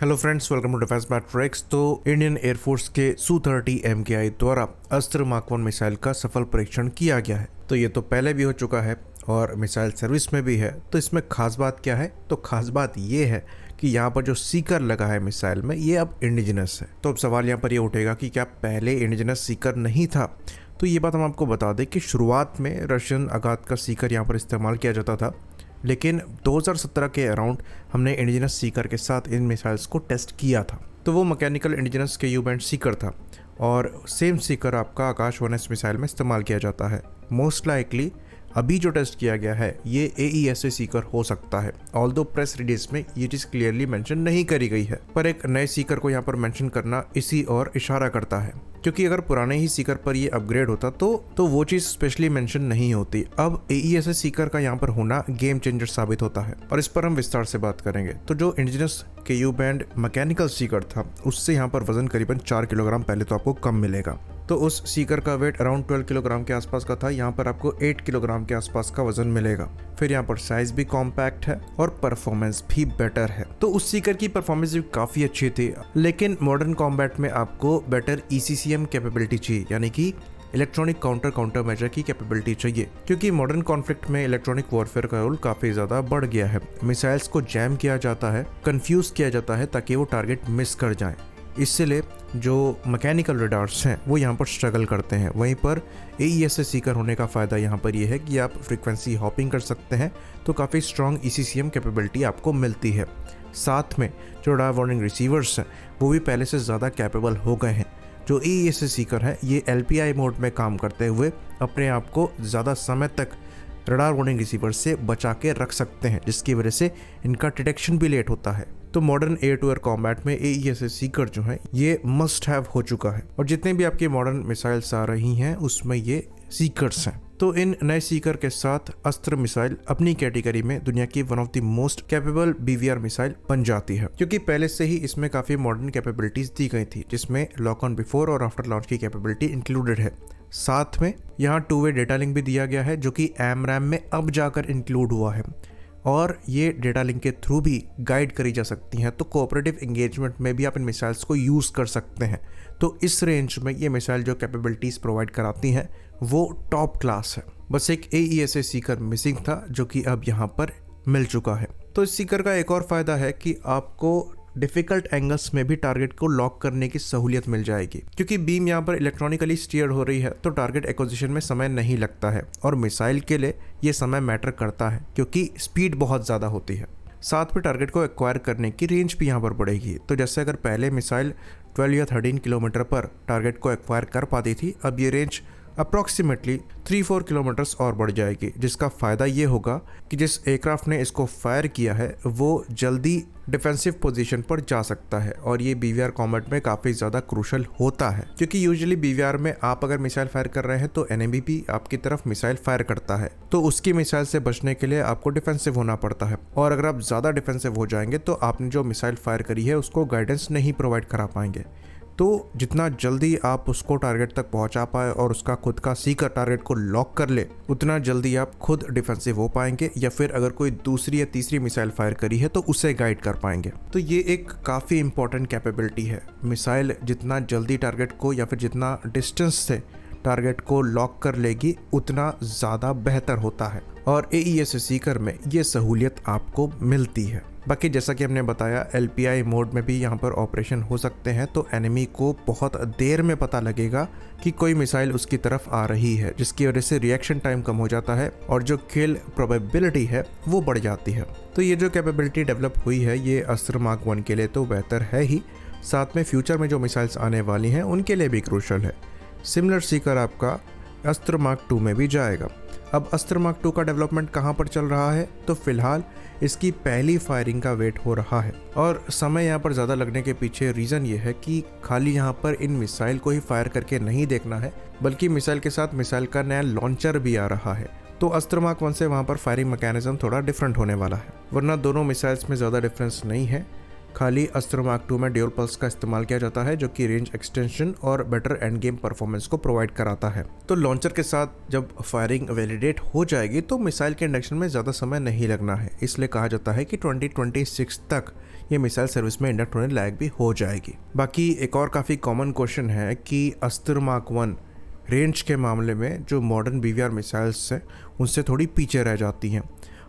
Hello friends, welcome to Defence Matrix. तो Indian Air Force के Su-30 MKI द्वारा अस्त्र मार्क 1 मिसाइल का सफल परीक्षण किया गया है। तो ये तो पहले भी हो चुका है और मिसाइल सर्विस में भी है। तो इसमें खास बात क्या है? तो खास बात ये है कि यहाँ पर जो सीकर लगा है मिसाइल में, ये अब इंडिजिनस है। तो अब सवाल यहाँ पर ये उठेगा कि क्या पहले इंडिजिनस सीकर नहीं था? तो ये बात हम आपको बता दें कि शुरुआत में रशियन आघात का सीकर यहाँ पर इस्तेमाल किया जाता था, लेकिन 2017 के अराउंड हमने इंडिजिनस सीकर के साथ इन मिसाइल्स को टेस्ट किया था। तो वो मैकेनिकल इंडिजिनस के बैंड सीकर था और सेम सीकर आपका आकाश 1S मिसाइल में इस्तेमाल किया जाता है। मोस्ट लाइकली अभी जो टेस्ट किया गया है ये AESA सीकर हो सकता है, ऑल्दो प्रेस रिलीज में ये चीज़ क्लियरली मेंशन नहीं करी गई है, पर एक नए सीकर को यहाँ पर मेंशन करना इसी और इशारा करता है, क्योंकि अगर पुराने ही सीकर पर ये अपग्रेड होता तो वो चीज़ स्पेशली मेंशन नहीं होती। अब AESA सीकर का यहाँ पर होना गेम चेंजर साबित होता है और इस पर हम विस्तार से बात करेंगे। तो जो indigenous KU band mechanical Sikar था उससे यहाँ पर वजन करीबन 4 किलोग्राम पहले तो आपको कम मिलेगा। तो उस सीकर का वेट अराउंड 12 किलोग्राम के आसपास का था, यहाँ पर आपको 8 किलोग्राम के आसपास का वजन मिलेगा। फिर यहाँ पर साइज भी कॉम्पैक्ट है और परफॉर्मेंस भी बेटर है। तो उस सीकर की परफॉर्मेंस भी काफ़ी अच्छी थी, लेकिन मॉडर्न कॉम्बैट में आपको बेटर ECCM कैपेबिलिटी चाहिए, यानी कि इलेक्ट्रॉनिक काउंटर मेजर की कैपेबिलिटी चाहिए, क्योंकि मॉडर्न कॉन्फ्लिक्ट में इलेक्ट्रॉनिक वॉरफेयर का रोल काफ़ी ज़्यादा बढ़ गया है। मिसाइल्स को जैम किया जाता है, कंफ्यूज किया जाता है ताकि वो टारगेट मिस कर जाएं। इसलिए जो मैकेनिकल रडार्स हैं वो यहाँ पर स्ट्रगल करते हैं। वहीं पर AESA सीकर होने का फ़ायदा यहाँ पर ये है कि आप फ्रीक्वेंसी हॉपिंग कर सकते हैं, तो काफ़ी स्ट्रॉन्ग ECCM कैपेबिलिटी आपको मिलती है। साथ में जो रडार वार्निंग रिसीवर्स हैं वो भी पहले से ज़्यादा कैपेबल हो गए हैं। जो AESA सीकर है ये LPI मोड में काम करते हुए अपने आप को ज़्यादा समय तक रडार वार्निंग रिसीवर से बचा के रख सकते हैं, जिसकी वजह से इनका डिटेक्शन भी लेट होता है। तो modern air to air combat में AESA सीकर जो है ये मस्ट हैव हो चुका है, और जितने भी आपकी मॉडर्न मिसाइल्स आ रही हैं उसमें ये सीकर्स हैं। तो इन नए सीकर के साथ अस्त्र मिसाइल अपनी कैटेगरी में दुनिया की one of the most capable BVR missile बन जाती है, क्योंकि पहले से ही इसमें काफ़ी मॉडर्न कैपेबिलिटीज दी गई थी, जिसमें लॉक ऑन बिफोर और आफ्टर लॉन्च की कैपेबिलिटी इंक्लूडेड है। साथ में यहाँ 2-वे डेटा लिंक भी दिया गया है, जो कि AMRAM में अब जाकर इंक्लूड हुआ है, और ये डेटा लिंक के थ्रू भी गाइड करी जा सकती हैं। तो कोऑपरेटिव एंगेजमेंट में भी आप इन मिसाइल्स को यूज़ कर सकते हैं। तो इस रेंज में ये मिसाइल जो कैपेबिलिटीज़ प्रोवाइड कराती हैं वो टॉप क्लास है। बस एक AESA सीकर मिसिंग था, जो कि अब यहाँ पर मिल चुका है। तो इस सीकर का एक और फ़ायदा है कि आपको डिफ़िकल्ट एंगल्स में भी टारगेट को लॉक करने की सहूलियत मिल जाएगी, क्योंकि बीम यहाँ पर इलेक्ट्रॉनिकली स्टीयर हो रही है, तो टारगेट एक्विजिशन में समय नहीं लगता है, और मिसाइल के लिए ये समय मैटर करता है क्योंकि स्पीड बहुत ज़्यादा होती है। साथ में टारगेट को एक्वायर करने की रेंज भी यहाँ पर बढ़ेगी। तो जैसे अगर पहले मिसाइल 12 या 13 किलोमीटर पर टारगेट को एक्वायर कर पाती थी, अब ये रेंज अप्रॉक्सीमेटली 3-4 किलोमीटर्स और बढ़ जाएगी, जिसका फ़ायदा ये होगा कि जिस एयरक्राफ्ट ने इसको फायर किया है वो जल्दी डिफेंसिव पोजीशन पर जा सकता है, और ये BVR कॉम्बैट में काफ़ी ज़्यादा क्रूशल होता है, क्योंकि यूजुअली BVR में आप अगर मिसाइल फायर कर रहे हैं तो एनिमी भी आपकी तरफ मिसाइल फायर करता है, तो उसकी मिसाइल से बचने के लिए आपको डिफेंसिव होना पड़ता है, और अगर आप ज़्यादा डिफेंसिव हो जाएंगे तो आपने जो मिसाइल फायर करी है उसको गाइडेंस नहीं प्रोवाइड करा पाएंगे। तो जितना जल्दी आप उसको टारगेट तक पहुंचा पाए और उसका खुद का सीकर टारगेट को लॉक कर ले, उतना जल्दी आप खुद डिफेंसिव हो पाएंगे, या फिर अगर कोई दूसरी या तीसरी मिसाइल फायर करी है तो उसे गाइड कर पाएंगे। तो ये एक काफ़ी इंपॉर्टेंट कैपेबिलिटी है। मिसाइल जितना जल्दी टारगेट को या फिर जितना डिस्टेंस से टारगेट को लॉक कर लेगी उतना ज़्यादा बेहतर होता है, और AESA सीकर में ये सहूलियत आपको मिलती है। बाकी जैसा कि हमने बताया LPI मोड में भी यहाँ पर ऑपरेशन हो सकते हैं, तो एनिमी को बहुत देर में पता लगेगा कि कोई मिसाइल उसकी तरफ आ रही है, जिसकी वजह से रिएक्शन टाइम कम हो जाता है और जो किल प्रोबेबिलिटी है वो बढ़ जाती है। तो ये जो कैपेबिलिटी डेवलप हुई है ये अस्त्र मार्क 1 के लिए तो बेहतर है ही, साथ में फ्यूचर में जो मिसाइल्स आने वाली हैं उनके लिए भी क्रूशल है। सिमिलर सीकर आपका अस्त्र मार्क 2 में भी जाएगा। अब अस्त्र मार्क 2 का डेवलपमेंट कहाँ पर चल रहा है? तो फिलहाल इसकी पहली फायरिंग का वेट हो रहा है, और समय यहाँ पर ज़्यादा लगने के पीछे रीज़न ये है कि खाली यहाँ पर इन मिसाइल को ही फायर करके नहीं देखना है, बल्कि मिसाइल के साथ मिसाइल का नया लॉन्चर भी आ रहा है। तो अस्त्र मार्क 1 से वहाँ पर फायरिंग मैकेनिज्म थोड़ा डिफरेंट होने वाला है, वरना दोनों मिसाइल्स में ज़्यादा डिफरेंस नहीं है। खाली अस्त्र मार्क 2 में ड्यूल पल्स का इस्तेमाल किया जाता है, जो कि रेंज एक्सटेंशन और बेटर एंड गेम परफॉर्मेंस को प्रोवाइड कराता है। तो लॉन्चर के साथ जब फायरिंग वैलिडेट हो जाएगी तो मिसाइल के इंडक्शन में ज़्यादा समय नहीं लगना है, इसलिए कहा जाता है कि 2026 तक ये मिसाइल सर्विस में इंडक्ट होने लायक भी हो जाएगी। बाकी एक और काफ़ी कॉमन क्वेश्चन है कि अस्त्र मार्क 1 रेंज के मामले में जो मॉडर्न BVR मिसाइल्स हैं उनसे थोड़ी पीछे रह जाती हैं।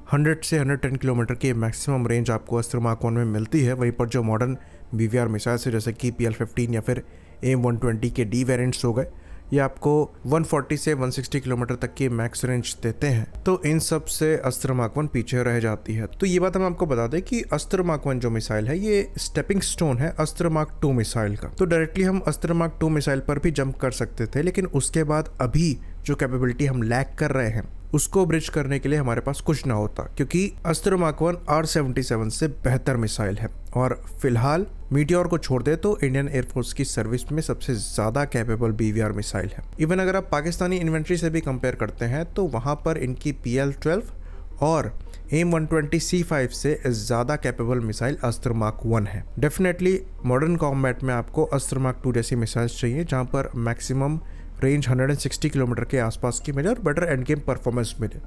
100 से 110 किलोमीटर की मैक्सिमम रेंज आपको अस्त्र मार्क 1 में मिलती है, वहीं पर जो मॉडर्न BVR मिसाइल्स है जैसे कि PL-15 या फिर AIM-120 के D वेरिएंट्स हो गए, ये आपको 140 से 160 किलोमीटर तक की मैक्स रेंज देते हैं। तो इन सब से अस्त्र मार्क 1 पीछे रह जाती है। तो ये बात हम आपको बता दें कि अस्त्र मार्क 1 जो मिसाइल है ये स्टेपिंग स्टोन है अस्त्र मार्क 2 मिसाइल का। तो डायरेक्टली हम अस्त्र मार्क 2 मिसाइल पर भी जंप कर सकते थे, लेकिन उसके बाद अभी जो कैपेबिलिटी हम लैक कर रहे हैं उसको ब्रिज करने के लिए हमारे पास कुछ ना होता, क्योंकि अस्त्र मार्क 1 R-77 से बेहतर मिसाइल है और फिलहाल मीटियोर को छोड़ दे तो इंडियन एयरफोर्स की सर्विस में सबसे ज़्यादा कैपेबल BVR मिसाइल है। इवन अगर आप पाकिस्तानी इन्वेंट्री से भी कंपेयर करते हैं तो वहाँ पर इनकी PL-12 और AIM-120C5 से ज़्यादा कैपेबल मिसाइल अस्त्र मार्क 1 है। डेफिनेटली मॉडर्न कॉम्बैट में आपको अस्त्र मार्क 2 जैसी मिसाइल्स चाहिए जहाँ पर मैक्सिमम रेंज 160 किलोमीटर के आसपास की मिले और बेटर एंड गेम परफॉर्मेंस मिले।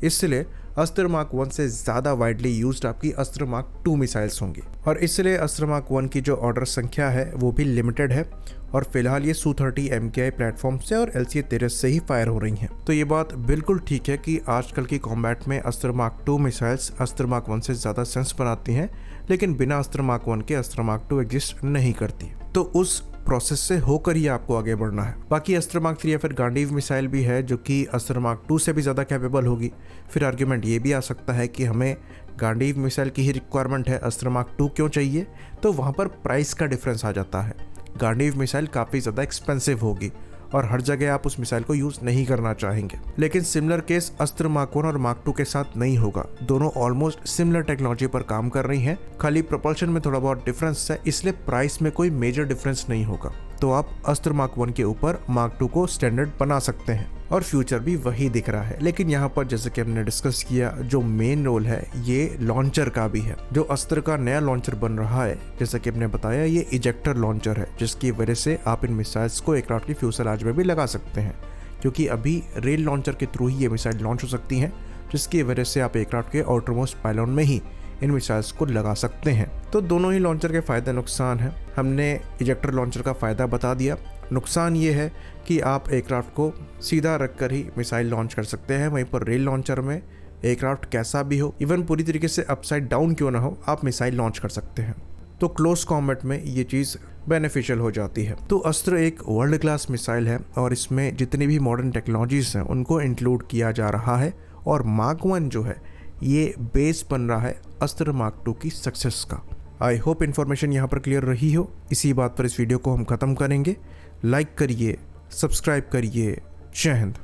इसलिए अस्त्र मार्क 1 से ज़्यादा वाइडली यूज्ड आपकी अस्त्र मार्क 2 मिसाइल्स होंगी और इसलिए अस्त्र मार्क 1 की जो ऑर्डर संख्या है वो भी लिमिटेड है और फिलहाल ये Su-30 MKI प्लेटफॉर्म से और LCA-13 से ही फायर हो रही हैं। तो ये बात बिल्कुल ठीक है कि आजकल की कॉम्बैट में अस्त्र मार्क 2 मिसाइल्स अस्त्र मार्क 1 से ज़्यादा सेंस बनाती हैं, लेकिन बिना अस्त्र मार्क 1 के अस्त्र मार्क 2 एग्जिस्ट नहीं करती। तो उस प्रोसेस से होकर ही आपको आगे बढ़ना है। बाकी अस्त्र मार्क 3 या फिर गांडीव मिसाइल भी है जो कि अस्त्र मार्क 2 से भी ज़्यादा कैपेबल होगी। फिर आर्ग्यूमेंट ये भी आ सकता है कि हमें गांडीव मिसाइल की ही रिक्वायरमेंट है, अस्त्र मार्क 2 क्यों चाहिए? तो वहाँ पर प्राइस का डिफरेंस आ जाता है। गांडीव मिसाइल काफ़ी ज़्यादा एक्सपेंसिव होगी और हर जगह आप उस मिसाइल को यूज़ नहीं करना चाहेंगे, लेकिन सिमिलर केस अस्त्र मार्क 1 और मार्क 2 के साथ नहीं होगा। दोनों ऑलमोस्ट सिमिलर टेक्नोलॉजी पर काम कर रही हैं, खाली प्रोपल्शन में थोड़ा बहुत डिफरेंस है, इसलिए प्राइस में कोई मेजर डिफरेंस नहीं होगा। तो आप अस्त्र मार्क 1 के ऊपर मार्क 2 को स्टैंडर्ड बना सकते हैं और फ्यूचर भी वही दिख रहा है। लेकिन यहाँ पर जैसे कि हमने डिस्कस किया, जो मेन रोल है ये लॉन्चर का भी है। जो अस्त्र का नया लॉन्चर बन रहा है, जैसा कि हमने बताया, ये इजेक्टर लॉन्चर है, जिसकी वजह से आप इन मिसाइल्स को एयरक्राफ्ट की फ्यूसलाज में भी लगा सकते हैं, क्योंकि अभी रेल लॉन्चर के थ्रू ही ये मिसाइल लॉन्च हो सकती हैं, जिसकी वजह से आप एयरक्राफ्ट के आउटरमोस्ट पायलॉन में ही इन मिसाइल्स को लगा सकते हैं। तो दोनों ही लॉन्चर के फ़ायदे नुकसान हैं। हमने इजेक्टर लॉन्चर का फ़ायदा बता दिया। नुकसान ये है कि आप एयरक्राफ्ट को सीधा रखकर ही मिसाइल लॉन्च कर सकते हैं, वहीं पर रेल लॉन्चर में एयरक्राफ्ट कैसा भी हो, इवन पूरी तरीके से अपसाइड डाउन क्यों ना हो, आप मिसाइल लॉन्च कर सकते हैं। तो क्लोज कॉम्बैट में ये चीज़ बेनिफिशियल हो जाती है। तो अस्त्र एक वर्ल्ड क्लास मिसाइल है और इसमें जितनी भी मॉडर्न टेक्नोलॉजीज़ हैं उनको इंक्लूड किया जा रहा है और मार्क 1 जो है ये बेस बन रहा है अस्त्र मार्क 2 की सक्सेस का। आई होप इन्फॉर्मेशन यहाँ पर क्लियर रही हो। इसी बात पर इस वीडियो को हम ख़त्म करेंगे। लाइक करिए, सब्सक्राइब करिए। जय हिंद।